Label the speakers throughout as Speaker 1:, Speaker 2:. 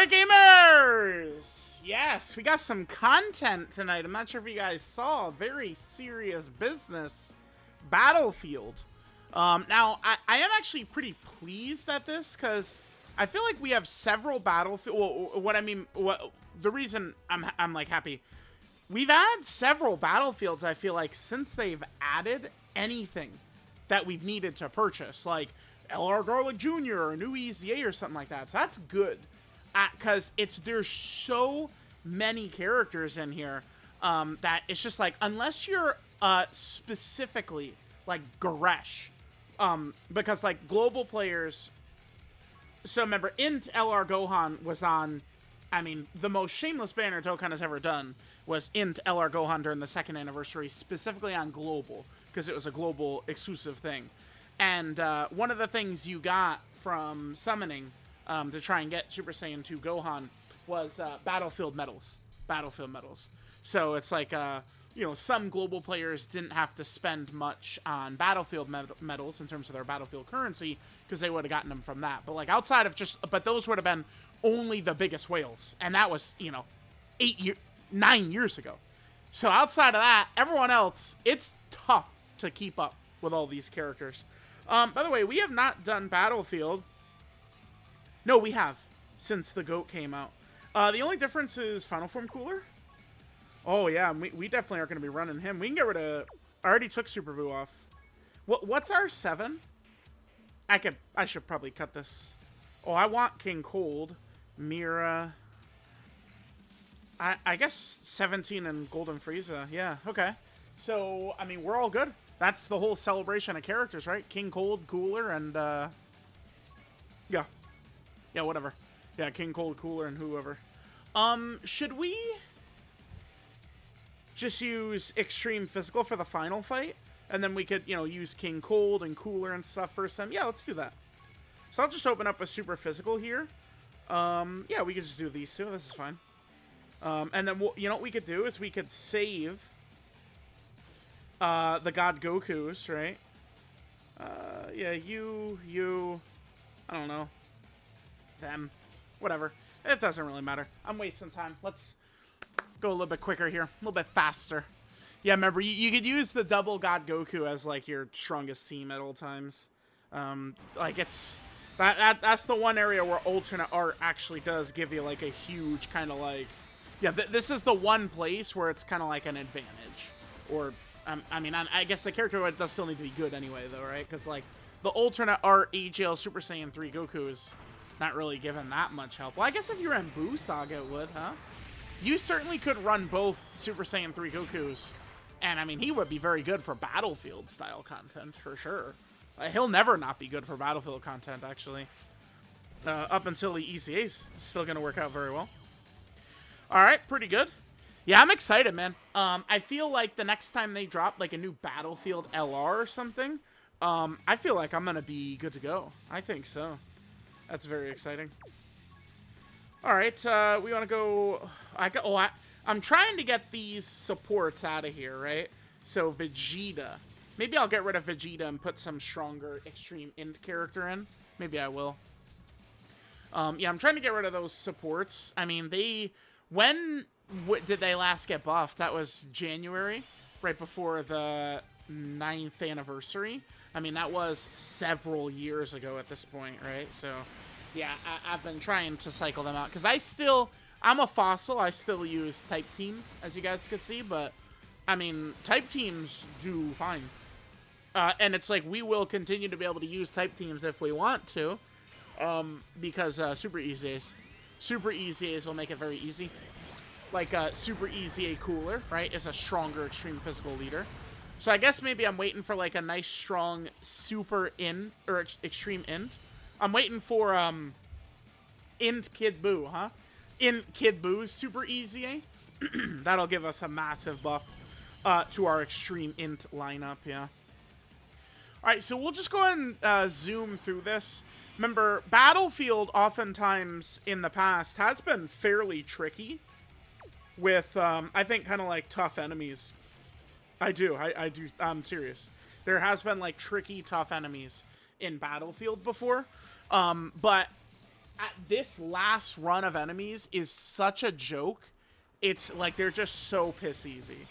Speaker 1: Alright, gamers! Yes, we got some content tonight. I'm not sure if you guys saw. Very serious business. Battlefield. Now, I am actually pretty pleased at this, because I feel like we have several Battlefield... Well, the reason I'm like, happy... We've had several Battlefields, I feel like, since they've added anything that we've needed to purchase. Like, LR Garlic Jr. or a new EZA or something like that. So that's good. Because there's so many characters in here that it's just like, unless you're specifically like Goresh, because like global players, so remember, Int LR Gohan was on, I mean, the most shameless banner Dokkan has ever done was Int LR Gohan during the 2nd anniversary, specifically on global, because it was a global exclusive thing. And one of the things you got from summoning to try and get Super Saiyan 2 Gohan was Battlefield medals. Battlefield medals. So it's like, you know, some global players didn't have to spend much on Battlefield medals in terms of their Battlefield currency, because they would have gotten them from that. But like outside of but those would have been only the biggest whales. And that was, you know, 9 years ago. So outside of that, everyone else, it's tough to keep up with all these characters. By the way, we have not done Battlefield. No, we have, since the GOAT came out. The only difference is Final Form Cooler. Oh, yeah, we definitely are going to be running him. We can get rid of... I already took Super Boo off. What's our 7? I should probably cut this. Oh, I want King Cold, Mira... I guess 17 and Golden Frieza. Yeah, okay. So, I mean, we're all good. That's the whole celebration of characters, right? King Cold, Cooler, and, yeah. Yeah, whatever. Yeah, King Cold, Cooler, and whoever. Should we just use Extreme Physical for the final fight? And then we could, you know, use King Cold and Cooler and stuff first time? Yeah, let's do that. So I'll just open up a Super Physical here. Yeah, we could just do these two. This is fine. And then, you know what we could do is we could save the God Gokus, right? Yeah, you, I don't know. Them. Whatever. It doesn't really matter. I'm wasting time. Let's go a little bit quicker here. A little bit faster. Yeah, remember, you could use the double God Goku as, like, your strongest team at all times. Like, it's... That's the one area where alternate art actually does give you, like, a huge kind of, like... Yeah, this is the one place where it's kind of like an advantage. Or, I mean, I guess the character does still need to be good anyway, though, right? Because, like, the alternate art AGL Super Saiyan 3 Goku is not really given that much help. Well, I guess if you're in Buu Saga, it would, huh? You certainly could run both Super Saiyan 3 Gokus. And, I mean, he would be very good for Battlefield-style content, for sure. He'll never not be good for Battlefield content, actually. Up until the ECA's still going to work out very well. Alright, pretty good. Yeah, I'm excited, man. I feel like the next time they drop, like, a new Battlefield LR or something, I feel like I'm going to be good to go. I think so. That's very exciting. Alright, we want to go... I'm trying to get these supports out of here, right? So, Vegeta. Maybe I'll get rid of Vegeta and put some stronger Extreme Int character in. Maybe I will. Yeah, I'm trying to get rid of those supports. I mean, when did they last get buffed? That was January, right before the 9th anniversary. I mean, that was several years ago at this point, right? So, yeah, I've been trying to cycle them out. Because I'm a fossil. I still use type teams, as you guys could see. But, I mean, type teams do fine. And it's like, we will continue to be able to use type teams if we want to. Because Super EZAs will make it very easy. Like Super EZA Cooler, right, is a stronger Extreme Physical leader. So I guess maybe I'm waiting for like a nice strong Super Int, or Extreme Int. I'm waiting for Int Kid Buu, huh? Int Kid Boo's Super EZA. That'll give us a massive buff to our Extreme Int lineup, yeah. Alright, so we'll just go ahead and zoom through this. Remember, Battlefield oftentimes in the past has been fairly tricky with, I think, kind of like tough enemies. I do, I'm serious. There has been like tricky, tough enemies in Battlefield before. But this last run of enemies is such a joke. It's like they're just so piss easy.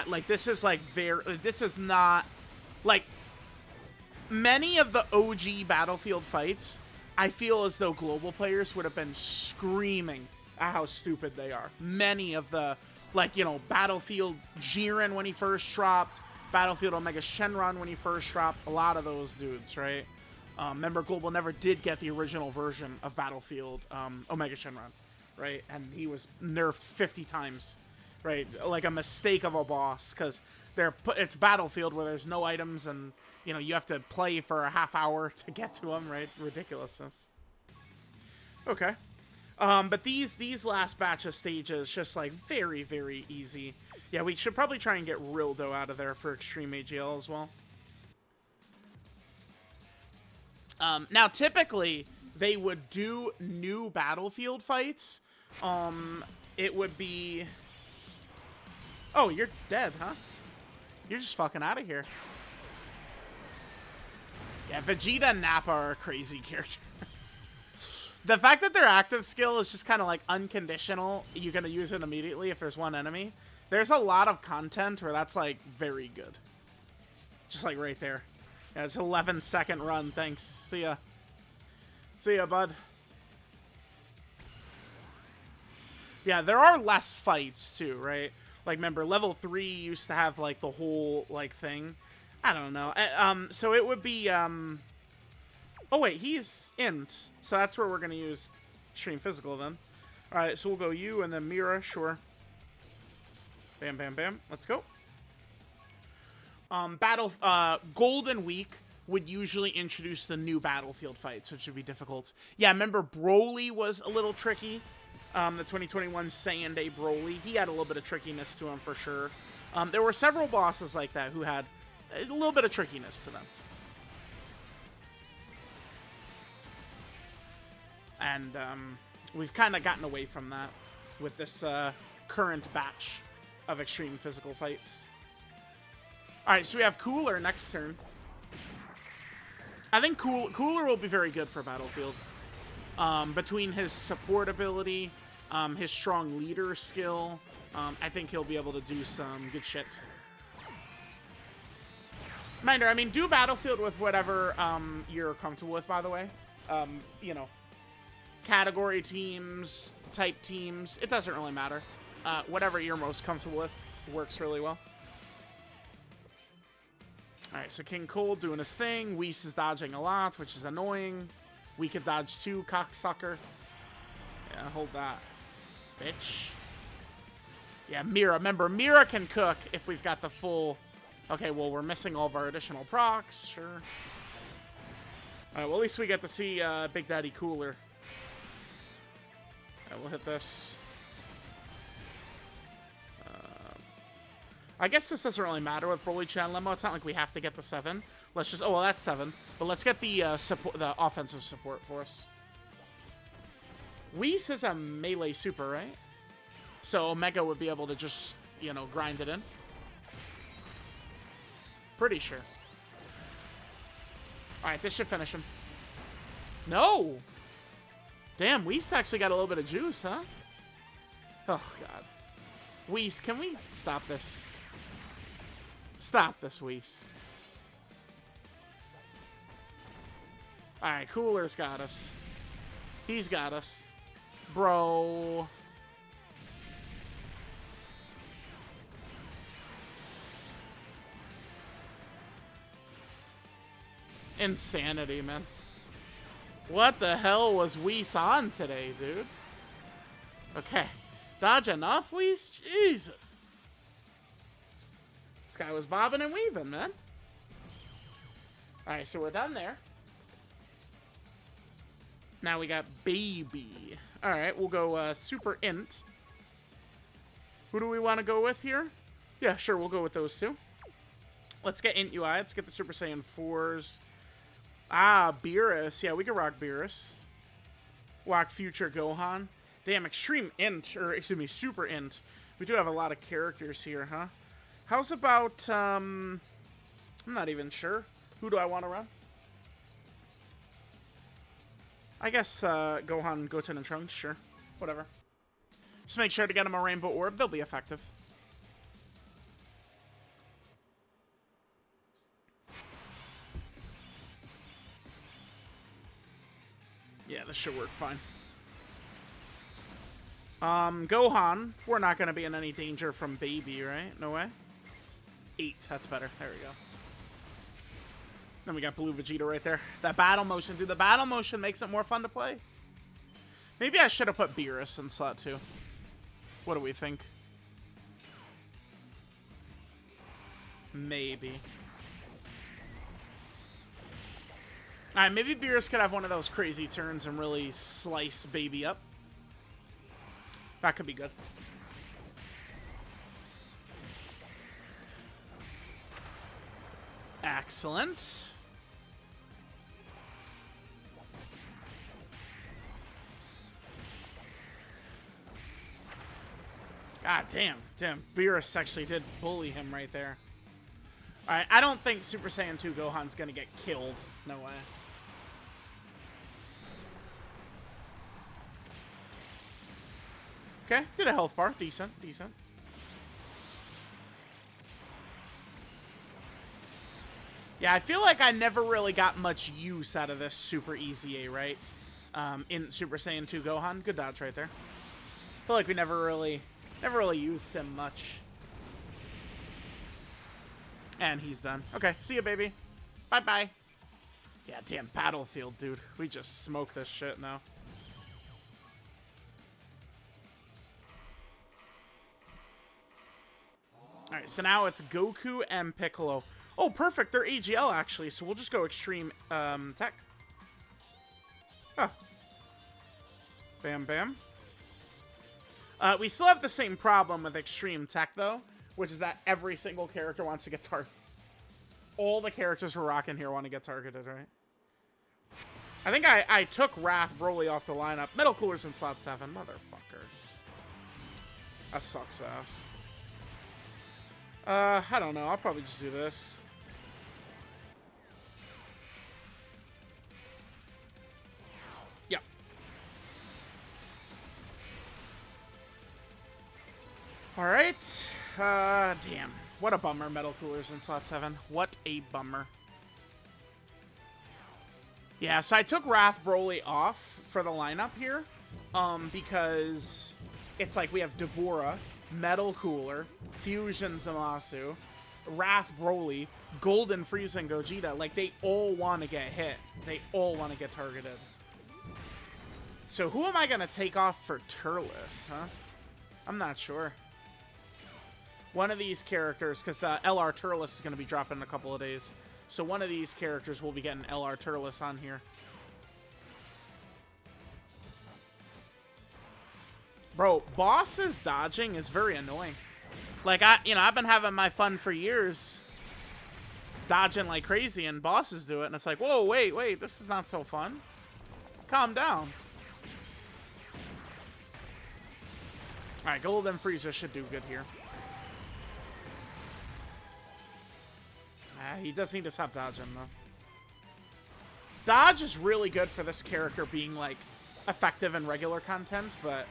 Speaker 1: Like this is like this is not like many of the OG Battlefield fights. I feel as though global players would have been screaming at how stupid they are. Many of the, like, you know, Battlefield Jiren when he first dropped, Battlefield Omega Shenron when he first dropped, a lot of those dudes, right? Remember, Global never did get the original version of Battlefield Omega Shenron, right? And he was nerfed 50 times, right? Like a mistake of a boss, because it's Battlefield where there's no items and, you know, you have to play for a half hour to get to them, right? Ridiculousness. Okay. But these last batch of stages, just like very, very easy. Yeah, we should probably try and get Rildo out of there for Extreme AGL as well. Now, typically, they would do new Battlefield fights. It would be... Oh, you're dead, huh? You're just fucking out of here. Yeah, Vegeta and Nappa are a crazy character. The fact that their active skill is just kind of like unconditional, you're going to use it immediately if there's one enemy. There's a lot of content where that's like very good. Just like right there. Yeah, it's an 11-second run. Thanks. See ya. See ya, bud. Yeah, there are less fights too, right? Like, remember, level 3 used to have like the whole like thing. I don't know. So it would be oh wait, he's int. So that's where we're gonna use Extreme Physical then. All right, so we'll go you and then Mira, sure. Bam, bam, bam. Let's go. Golden Week would usually introduce the new Battlefield fights, which would be difficult. Yeah, remember Broly was a little tricky. The 2021 Saiyan Day Broly, he had a little bit of trickiness to him for sure. There were several bosses like that who had a little bit of trickiness to them. And we've kind of gotten away from that with this current batch of Extreme Physical fights. Alright, so we have Cooler next turn. I think Cooler will be very good for Battlefield. Between his support ability, his strong leader skill, I think he'll be able to do some good shit. Reminder, I mean, do Battlefield with whatever you're comfortable with, by the way. You know, category teams, type teams, it doesn't really matter. Whatever you're most comfortable with works really well. Alright, so King Cold doing his thing. Whis is dodging a lot, which is annoying. We could dodge too, cocksucker. Yeah, hold that. Bitch. Yeah, Mira. Remember, Mira can cook if we've got the full... Okay, well, we're missing all of our additional procs. Sure. Alright, well, at least we get to see Big Daddy Cooler. Alright, we'll hit this. I guess this doesn't really matter with Broly Chan Lemo. It's not like we have to get the 7. Let's just... Oh, well, that's 7. But let's get the the offensive support for us. Whis is a melee super, right? So Omega would be able to just, you know, grind it in. Pretty sure. Alright, this should finish him. No! Damn, Whis actually got a little bit of juice, huh? Oh, God. Whis, can we stop this? Stop this, Whis. Alright, Cooler's got us. He's got us. Bro. Insanity, man. What the hell was Whis on today, dude? Okay. Dodge enough, Whis? Jesus. This guy was bobbing and weaving, man. Alright, so we're done there. Now we got Baby. Alright, we'll go Super Int. Who do we want to go with here? Yeah, sure, we'll go with those two. Let's get Int UI. Let's get the Super Saiyan 4s. Ah, Beerus. Yeah, we can rock Beerus. Rock Future Gohan. Damn, Extreme Int, or excuse me, Super Int. We do have a lot of characters here, huh? How's about, I'm not even sure. Who do I want to run? I guess Gohan, Goten, and Trunks, sure. Whatever. Just make sure to get them a Rainbow Orb. They'll be effective. Yeah, this should work fine. Gohan, we're not going to be in any danger from Baby, right? No way? 8, that's better. There we go. Then we got Blue Vegeta right there. That battle motion, dude, the battle motion makes it more fun to play. Maybe I should have put Beerus in slot 2. What do we think? Maybe. Alright, maybe Beerus could have one of those crazy turns and really slice Baby up. That could be good. Excellent. God damn. Damn. Beerus actually did bully him right there. Alright, I don't think Super Saiyan 2 Gohan's gonna get killed. No way. Okay, did a health bar. Decent, decent. Yeah, I feel like I never really got much use out of this Super Easy A, right? In Super Saiyan 2 Gohan. Good dodge right there. I feel like we never really used him much. And he's done. Okay, see ya, baby. Bye-bye. Yeah, damn, Battlefield, dude. We just smoke this shit now. Alright, so now it's Goku and Piccolo. Oh, perfect. They're AGL, actually, so we'll just go Extreme Tech. Huh. Bam, bam. We still have the same problem with Extreme Tech, though, which is that every single character wants to get targeted. All the characters we're rocking here want to get targeted, right? I think I took Wrath Broly off the lineup. Metal Cooler's in slot 7. Motherfucker. That sucks ass. I don't know. I'll probably just do this. Yep. Alright. Damn. What a bummer, Metal Cooler's in slot 7. What a bummer. Yeah, so I took Wrath Broly off for the lineup here. Because it's like we have Deborah, Metal Cooler, Fusion Zamasu, Wrath Broly, Golden Frieza, and Gogeta. Like, they all want to get hit. They all want to get targeted. So who am I going to take off for Turles, huh? I'm not sure. One of these characters, because LR Turles is going to be dropping in a couple of days. So one of these characters will be getting LR Turles on here. Bro, Boss's dodging is very annoying. Like, I've been having my fun for years dodging like crazy, and Bosses do it, and it's like, whoa, wait, this is not so fun. Calm down. Alright, Golden Frieza should do good here. He does need to stop dodging, though. Dodge is really good for this character being, like, effective in regular content, but,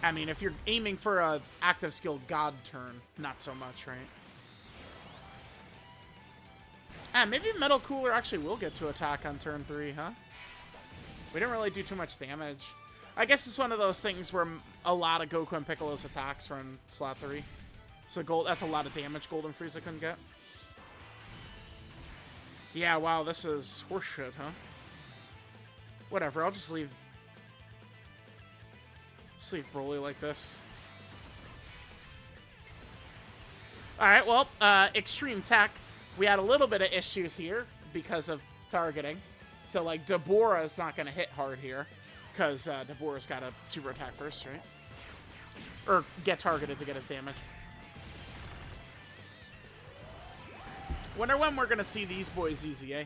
Speaker 1: I mean, if you're aiming for a active skill God turn, not so much, right? Maybe Metal Cooler actually will get to attack on turn 3, huh? We didn't really do too much damage. I guess it's one of those things where a lot of Goku and Piccolo's attacks are in slot 3. So that's a lot of damage Golden Frieza couldn't get. Yeah, wow, this is horseshit, huh? Whatever, I'll just leave Broly like this. Alright, well, Extreme Tech. We had a little bit of issues here because of targeting. So, like, Deborah's not going to hit hard here. Because Deborah's got to super attack first, right? Or get targeted to get his damage. Wonder when we're going to see these boys EZA.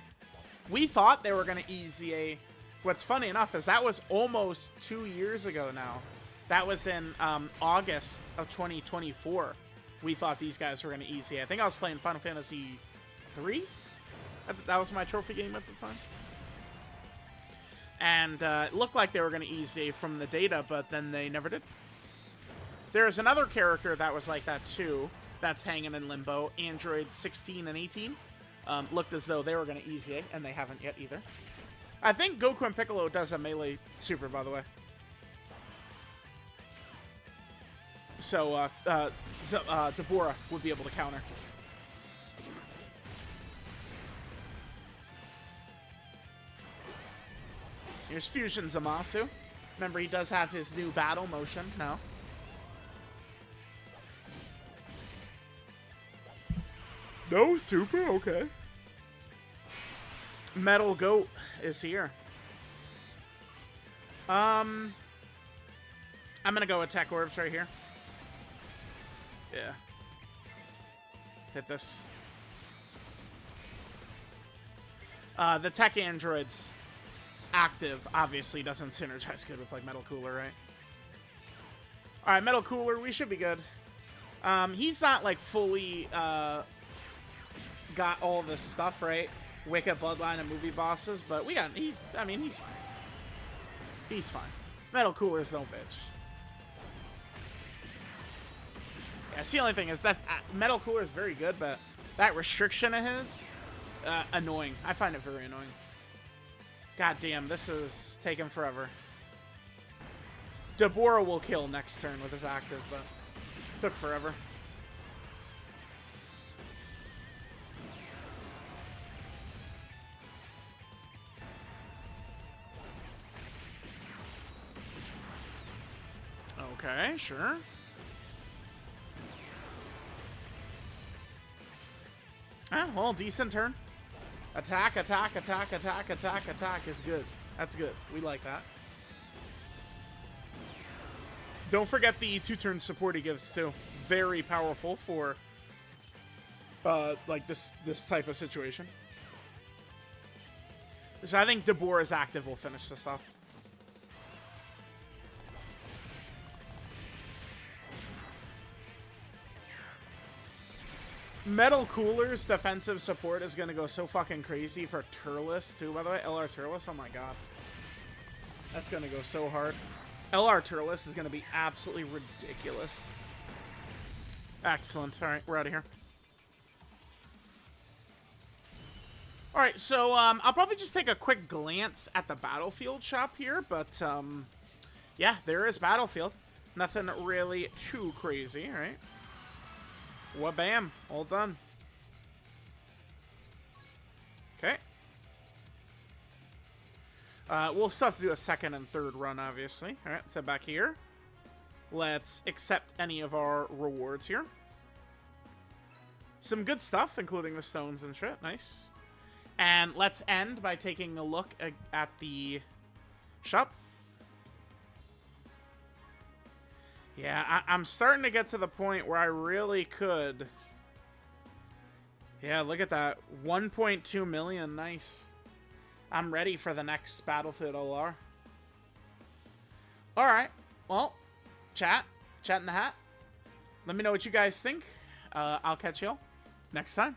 Speaker 1: We thought they were going to EZA. What's funny enough is that was almost 2 years ago now. That was in August of 2024. We thought these guys were going to EZA. I think I was playing Final Fantasy 3. That was my trophy game at the time. And it looked like they were going to easy from the data, but then they never did. There's another character that was like that too, that's hanging in limbo. Android 16 and 18 looked as though they were going to easy, and they haven't yet either. I think Goku and Piccolo does a melee super, by the way. So, Deborah would be able to counter. Here's Fusion Zamasu. Remember, he does have his new battle motion now. No super? Okay. Metal Goat is here. I'm gonna go with Tech Orbs right here. Yeah. Hit this. The Tech Androids active obviously doesn't synergize good with like Metal Cooler, right? Alright, Metal Cooler, we should be good. He's not like fully got all this stuff, right? Wicked Bloodline and movie bosses, but we got he's fine. He's fine. Metal Cooler's no bitch. Yeah, see, the only thing is that Metal Cooler is very good, but that restriction of his, annoying. I find it very annoying. God damn, this is taking forever. Deborah will kill next turn with his active, but it took forever. Okay, sure. Ah, well, decent turn. Attack, attack, attack, attack, attack, attack is good. That's good. We like that. Don't forget the 2-turn support he gives, too. Very powerful for, like, this type of situation. So I think Deborah's active will finish this off. Metal Cooler's defensive support is going to go so fucking crazy for Turles, too, by the way. LR Turles, oh my god. That's going to go so hard. LR Turles is going to be absolutely ridiculous. Excellent. All right, we're out of here. All right, so I'll probably just take a quick glance at the Battlefield shop here, but yeah, there is Battlefield. Nothing really too crazy, right? Wha-bam. All done. Okay. We'll still have to do a second and third run, obviously. All right, so back here. Let's accept any of our rewards here. Some good stuff, including the stones and shit. Nice. And let's end by taking a look at the shop. Yeah, I'm starting to get to the point where I really could. Yeah, look at that. 1.2 million. Nice. I'm ready for the next Battlefield OR. Alright. Well, chat in the hat. Let me know what you guys think. I'll catch y'all next time.